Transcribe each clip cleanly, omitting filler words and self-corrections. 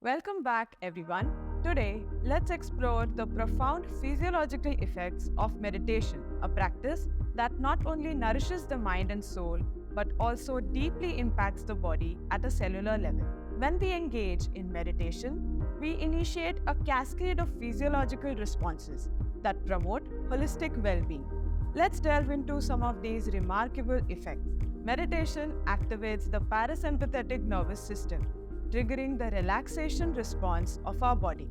Welcome back, everyone. Today, let's explore the profound physiological effects of meditation, a practice that not only nourishes the mind and soul, but also deeply impacts the body at a cellular level. When we engage in meditation, we initiate a cascade of physiological responses that promote holistic well being. Let's delve into some of these remarkable effects. Meditation activates the parasympathetic nervous system, triggering the relaxation response of our body.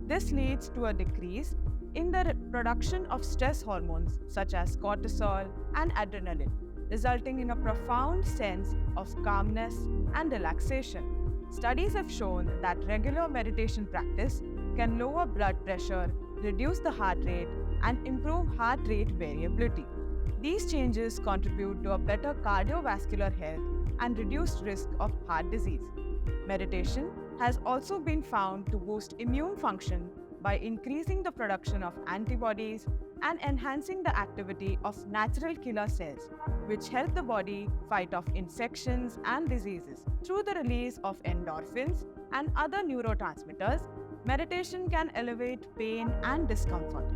This leads to a decrease in the production of stress hormones such as cortisol and adrenaline, resulting in a profound sense of calmness and relaxation. Studies have shown that regular meditation practice can lower blood pressure, reduce the heart rate, and improve heart rate variability. These changes contribute to a better cardiovascular health and reduced risk of heart disease. Meditation has also been found to boost immune function by increasing the production of antibodies and enhancing the activity of natural killer cells, which help the body fight off infections and diseases. Through the release of endorphins and other neurotransmitters, meditation can elevate pain and discomfort.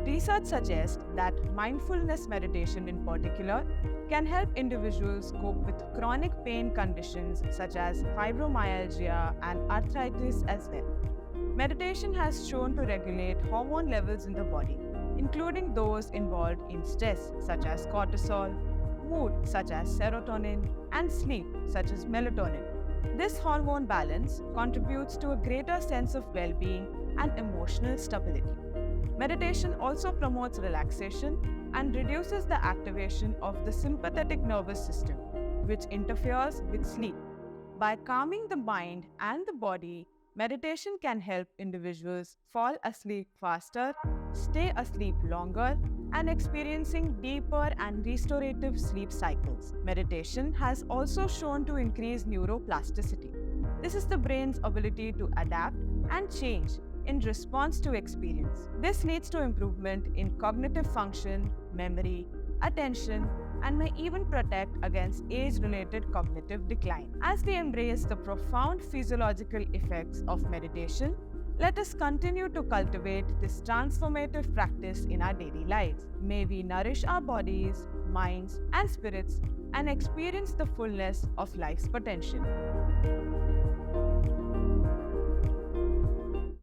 Research suggests that mindfulness meditation, in particular, can help individuals cope with chronic pain conditions such as fibromyalgia and arthritis as well. Meditation has shown to regulate hormone levels in the body, including those involved in stress such as cortisol, mood such as serotonin, and sleep such as melatonin. This hormone balance contributes to a greater sense of well being and emotional stability. Meditation also promotes relaxation and reduces the activation of the sympathetic nervous system, which interferes with sleep. By calming the mind and the body, meditation can help individuals fall asleep faster, stay asleep longer, and experiencing deeper and restorative sleep cycles. Meditation has also shown to increase neuroplasticity. This is the brain's ability to adapt and change in response to experience. This leads to improvement in cognitive function, memory, attention, and may even protect against age-related cognitive decline. As we embrace the profound physiological effects of meditation, let us continue to cultivate this transformative practice in our daily lives. May we nourish our bodies, minds, and spirits and experience the fullness of life's potential.